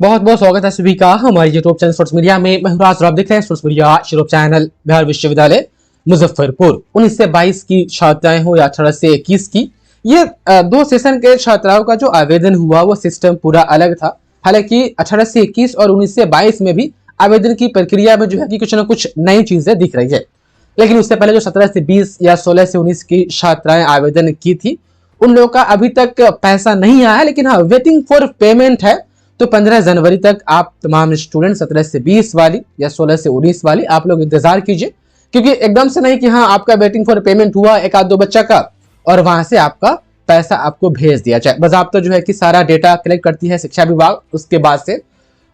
बहुत बहुत स्वागत है सभी का हमारे यूट्यूब चैनल स्पोर्ट्स मीडिया में। मैं हूं राज और आप देख रहे हैं sports media YouTube channel. Bihar विश्वविद्यालय मुजफ्फरपुर 19 से 22 की छात्राएं हो या 18 से 21 की, ये दो सेशन के छात्राओं का जो आवेदन हुआ वो सिस्टम पूरा अलग था। हालांकि 18 से 21 और 19 से 22 में भी आवेदन की प्रक्रिया में जो है कि कुछ ना कुछ नई चीजें दिख रही है। लेकिन उससे पहले जो 17 से 20 या 16 से 19 की छात्राएं आवेदन की थी, उन लोगों का अभी तक पैसा नहीं आया, लेकिन हाँ वेटिंग फॉर पेमेंट है। तो 15 जनवरी तक आप तमाम स्टूडेंट 17 से 20 वाली या 16 से 19 वाली आप लोग इंतजार कीजिए, क्योंकि एकदम से नहीं कि हाँ आपका वेटिंग फॉर पेमेंट हुआ एक आध दो बच्चा का और वहां से आपका पैसा आपको भेज दिया जाए। बाज़ाब्ता जो है कि सारा डेटा कलेक्ट करती है शिक्षा विभाग, उसके बाद से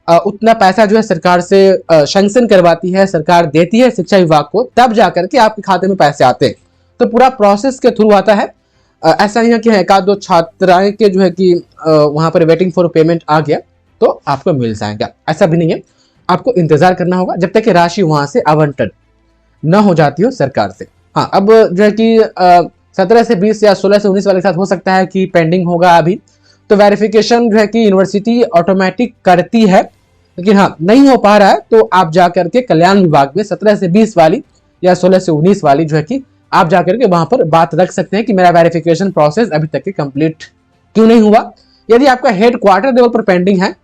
उतना पैसा जो है सरकार से सैंक्शन करवाती है, सरकार देती है शिक्षा विभाग को, तब जाकर के आपके खाते में पैसे आते हैं। तो पूरा प्रोसेस के थ्रू आता है। ऐसा नहीं है कि एक आध दो छात्राएं के जो है कि वहां पर वेटिंग फॉर पेमेंट आ गया तो आपको मिल जाएगा, ऐसा भी नहीं है। आपको इंतजार करना होगा जब तक कि राशि वहां से आवंटन न हो जाती हो सरकार से। हाँ, अब जो है कि 17 से 20 या 16 से 19 वाले के साथ हो सकता है कि पेंडिंग होगा अभी, तो वेरिफिकेशन जो है कि यूनिवर्सिटी ऑटोमेटिक करती है। लेकिन हाँ नहीं हो पा रहा है तो आप जाकर के कल्याण विभाग में 17 से 20 वाली या 16 से 19 वाली जो है कि आप जाकर के वहां पर बात रख सकते हैं कि मेरा वेरिफिकेशन प्रोसेस अभी तक के कंप्लीट क्यों नहीं हुआ। यदि आपका हेड क्वार्टर लेवल पर पेंडिंग है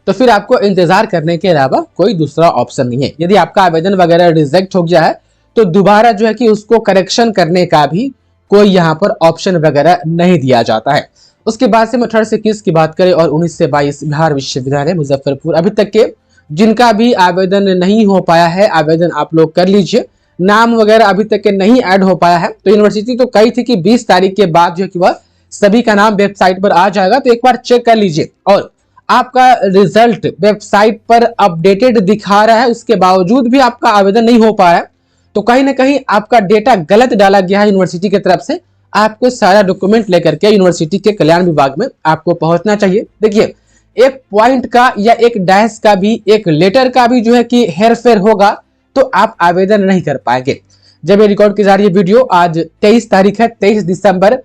तो फिर आपको इंतजार करने के अलावा कोई दूसरा ऑप्शन नहीं है। यदि आपका आवेदन वगैरह रिजेक्ट हो गया है तो दोबारा जो है कि उसको करेक्शन करने का भी कोई यहाँ पर ऑप्शन वगैरह नहीं दिया जाता है। उसके बाद से 18 से 21 की बात करें और 19 से 22 बिहार विश्वविद्यालय मुजफ्फरपुर, अभी तक के जिनका भी आवेदन नहीं हो पाया है आवेदन आप लोग कर लीजिए। नाम वगैरह अभी तक के नहीं ऐड हो पाया है तो यूनिवर्सिटी तो कही थी कि 20 तारीख के बाद जो है कि वह सभी का नाम वेबसाइट पर आ जाएगा, तो एक बार चेक कर लीजिए। और आपका रिजल्ट वेबसाइट पर अपडेटेड दिखा रहा है, उसके बावजूद भी आपका आवेदन नहीं हो पाया तो कहीं ना कहीं आपका डेटा गलत डाला गया है यूनिवर्सिटी की तरफ से। आपको सारा डॉक्यूमेंट लेकर के यूनिवर्सिटी के कल्याण विभाग में आपको पहुंचना चाहिए। देखिए, एक पॉइंट का या एक डैश का भी, एक लेटर का भी जो है कि हेरफेर होगा तो आप आवेदन नहीं कर पाएंगे। जब ये रिकॉर्ड की जा रही है वीडियो, आज 23 तारीख है, 23 दिसंबर,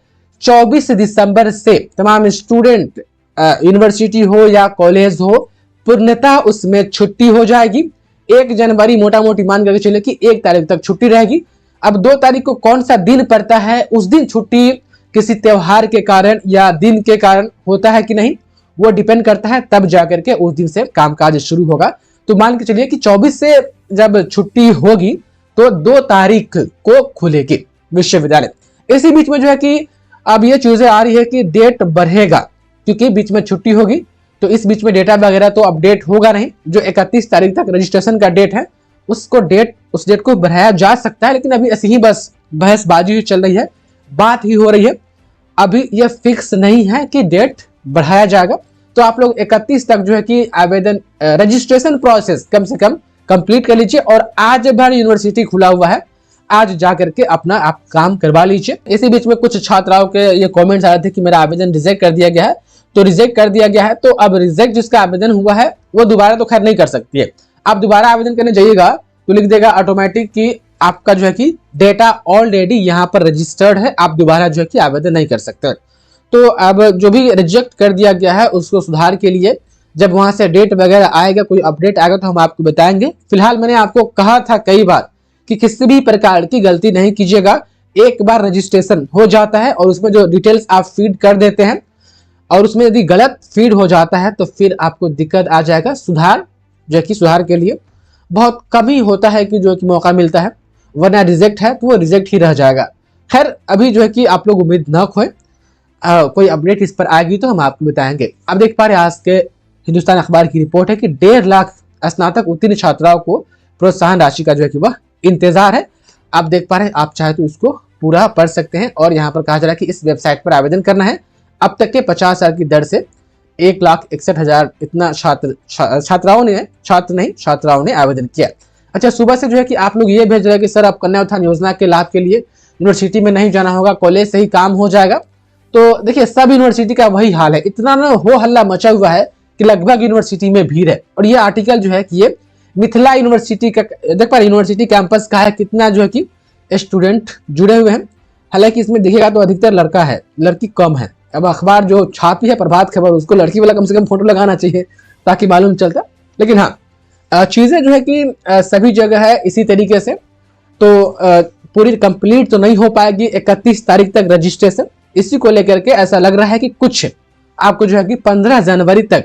24 दिसंबर से तमाम स्टूडेंट यूनिवर्सिटी हो या कॉलेज हो पूर्णतः उसमें छुट्टी हो जाएगी। 1 जनवरी मोटा मोटी मान करके चले कि 1 तारीख तक छुट्टी रहेगी। अब 2 तारीख को कौन सा दिन पड़ता है, उस दिन छुट्टी किसी त्योहार के कारण या दिन के कारण होता है कि नहीं, वो डिपेंड करता है, तब जाकर के उस दिन से कामकाज शुरू होगा। तो मान के चलिए कि 24 से जब छुट्टी होगी तो 2 तारीख को खुलेगी विश्वविद्यालय। इसी बीच में जो है कि अब ये चीजें आ रही है कि डेट बढ़ेगा, क्योंकि बीच में छुट्टी होगी तो इस बीच में डेटा वगैरह तो अपडेट होगा नहीं। जो 31 तारीख तक रजिस्ट्रेशन का डेट है उस डेट को बढ़ाया जा सकता है, लेकिन अभी ऐसी ही बस बहसबाजी ही चल रही है, बात ही हो रही है। अभी यह फिक्स नहीं है कि डेट बढ़ाया जाएगा। तो आप लोग 31 तक जो है कि आवेदन रजिस्ट्रेशन प्रोसेस कम से कम कंप्लीट कर लीजिए। और आज भर यूनिवर्सिटी खुला हुआ है, आज जाकर के अपना आप काम करवा लीजिए। इसी बीच में कुछ छात्राओं के ये कमेंट्स आ रहे थे कि मेरा आवेदन रिजेक्ट कर दिया गया है, तो रिजेक्ट कर दिया गया है तो अब रिजेक्ट जिसका आवेदन हुआ है वो दोबारा तो खैर नहीं कर सकती है। आप दोबारा आवेदन करने जाइएगा तो लिख देगा ऑटोमेटिक कि आपका जो है कि डेटा ऑलरेडी यहाँ पर रजिस्टर्ड है, आप दोबारा जो है कि आवेदन नहीं कर सकते। तो अब जो भी रिजेक्ट कर दिया गया है उसको सुधार के लिए जब वहां से डेट वगैरह आएगा, कोई अपडेट आएगा तो हम आपको बताएंगे। फिलहाल मैंने आपको कहा था कई बार कि किसी भी प्रकार की गलती नहीं कीजिएगा। एक बार रजिस्ट्रेशन हो जाता है और उसमें जो डिटेल्स आप फीड कर देते हैं और उसमें यदि गलत फीड हो जाता है तो फिर आपको दिक्कत आ जाएगा। सुधार जो है कि सुधार के लिए बहुत कम ही होता है कि जो कि मौका मिलता है, वरना रिजेक्ट है तो वो रिजेक्ट ही रह जाएगा। खैर अभी जो है कि आप लोग उम्मीद न खोए, कोई अपडेट इस पर आएगी तो हम आपको बताएंगे। अब देख पा रहे आज के हिंदुस्तान अखबार की रिपोर्ट है कि 1.5 लाख स्नातक उत्तीर्ण छात्राओं को प्रोत्साहन राशि का जो है कि वह इंतजार है। आप देख पा रहे हैं, आप चाहे तो इसको पूरा पढ़ सकते हैं। और यहाँ पर कहा जा रहा है कि इस वेबसाइट पर आवेदन करना है। अब तक के 50,000 की दर से 1,61,000 इतना छात्राओं ने आवेदन किया। अच्छा, सुबह से जो है कि आप लोग ये भेज रहे हैं कि सर अब कन्या उत्थान योजना के लाभ के लिए यूनिवर्सिटी में नहीं जाना होगा, कॉलेज से ही काम हो जाएगा। तो देखिए, सब यूनिवर्सिटी का वही हाल है, इतना ना हो हल्ला मचा हुआ है कि लगभग यूनिवर्सिटी में भीड़ है। और ये आर्टिकल जो है कि ये मिथिला यूनिवर्सिटी का, देख पा यूनिवर्सिटी कैंपस का है, कितना जो है कि स्टूडेंट जुड़े हुए हैं। हालांकि इसमें देखिएगा तो अधिकतर लड़का है, लड़की कम है। अब अखबार जो छापी है प्रभात खबर, उसको लड़की वाला कम से कम फोटो लगाना चाहिए ताकि मालूम चलता। लेकिन हाँ, चीजें जो है कि सभी जगह है इसी तरीके से, तो पूरी कंप्लीट तो नहीं हो पाएगी 31 तारीख तक रजिस्ट्रेशन। इसी को लेकर के ऐसा लग रहा है कि कुछ आपको जो है कि 15 जनवरी तक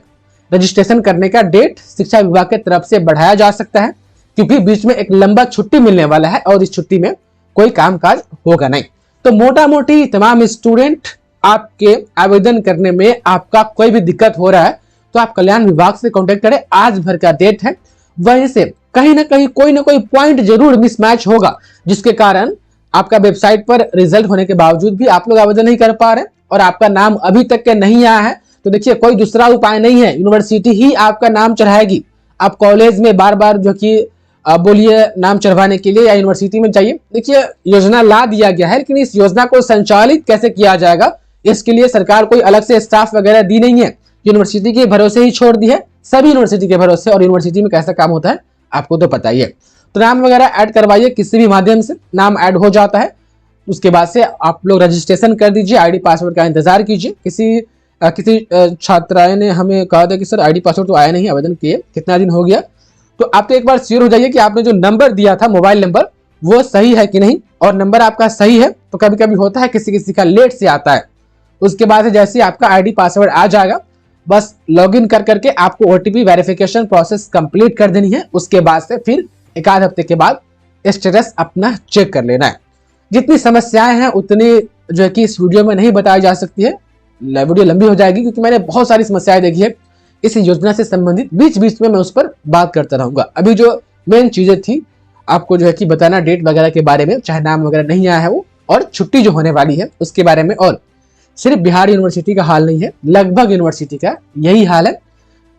रजिस्ट्रेशन करने का डेट शिक्षा विभाग की तरफ से बढ़ाया जा सकता है, क्योंकि बीच में एक लंबा छुट्टी मिलने वाला है और इस छुट्टी में कोई कामकाज होगा नहीं। तो मोटा मोटी तमाम स्टूडेंट आपके आवेदन करने में आपका कोई भी दिक्कत हो रहा है तो आप कल्याण विभाग से कांटेक्ट करें। आज भर का डेट है, वहीं से कहीं ना कहीं कोई ना कोई पॉइंट जरूर मिसमैच होगा, जिसके कारण आपका वेबसाइट पर रिजल्ट होने के बावजूद भी आप लोग आवेदन नहीं कर पा रहे और आपका नाम अभी तक के नहीं आया है। तो देखिए, कोई दूसरा उपाय नहीं है, यूनिवर्सिटी ही आपका नाम चढ़ाएगी। आप कॉलेज में बार बार जो कि बोलिए नाम चढ़वाने के लिए या यूनिवर्सिटी में जाइए। देखिए, योजना ला दिया गया है, लेकिन इस योजना को संचालित कैसे किया जाएगा इसके लिए सरकार कोई अलग से स्टाफ वगैरह दी नहीं है, यूनिवर्सिटी के भरोसे ही छोड़ दी है, सभी यूनिवर्सिटी के भरोसे। और यूनिवर्सिटी में कैसा काम होता है आपको तो पता ही है। तो नाम वगैरह ऐड करवाइए, किसी भी माध्यम से नाम ऐड हो जाता है। उसके बाद से आप लोग रजिस्ट्रेशन कर दीजिए, आईडी पासवर्ड का इंतजार कीजिए। किसी छात्राएं ने हमें कहा था कि सर आईडी पासवर्ड तो आया नहीं, आवेदन किए कितना दिन हो गया। तो आप तो एक बार श्योर हो जाइए कि आपने जो नंबर दिया था मोबाइल नंबर वो सही है कि नहीं, और नंबर आपका सही है तो कभी कभी होता है किसी किसी का लेट से आता है। उसके बाद जैसे आपका आईडी पासवर्ड आ जाएगा, बस लॉगिन कर करके आपको ओटीपी वेरिफिकेशन प्रोसेस कंप्लीट कर देनी है। उसके बाद से फिर एक आध हफ्ते के बाद स्टेटस अपना चेक कर लेना है। जितनी समस्याएं हैं उतनी जो है कि इस वीडियो में नहीं बताई जा सकती है, वीडियो लंबी हो जाएगी, क्योंकि मैंने बहुत सारी समस्याएं देखी है इस योजना से संबंधित। बीच बीच में मैं उस पर बात करता रहूंगा। अभी जो मेन चीजें थी आपको जो है कि बताना डेट वगैरह के बारे में, चाहे नाम वगैरह नहीं आया है वो, और छुट्टी जो होने वाली है उसके बारे में। और सिर्फ बिहार यूनिवर्सिटी का हाल नहीं है, लगभग यूनिवर्सिटी का यही हाल है,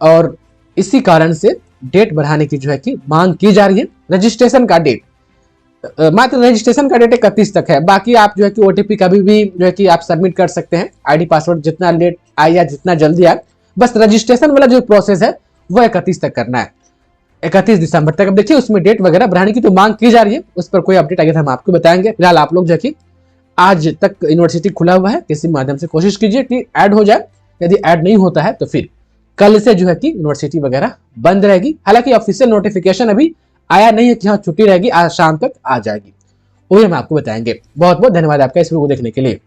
और इसी कारण से डेट बढ़ाने की जो है कि मांग की जा रही है। रजिस्ट्रेशन का डेट मात्र रजिस्ट्रेशन का डेट 31 तक है। बाकी आप जो है कि ओटीपी कभी भी जो है कि आप सबमिट कर सकते हैं, आईडी पासवर्ड जितना लेट आए या जितना जल्दी आए, बस रजिस्ट्रेशन वाला जो प्रोसेस है वो 31 तक करना है, 31 दिसंबर तक। अब देखिए, उसमें डेट वगैरह बढ़ाने की तो मांग की जा रही है, उस पर कोई अपडेट आएगा तो हम आपको बताएंगे। फिलहाल आप लोग जो है कि आज तक यूनिवर्सिटी खुला हुआ है, किसी माध्यम से कोशिश कीजिए कि ऐड हो जाए। यदि ऐड नहीं होता है तो फिर कल से जो है कि यूनिवर्सिटी वगैरह बंद रहेगी। हालांकि ऑफिशियल नोटिफिकेशन अभी आया नहीं है कि हाँ छुट्टी रहेगी, आज शाम तक आ जाएगी, वही हम आपको बताएंगे। बहुत बहुत धन्यवाद आपका इस वीडियो को देखने के लिए।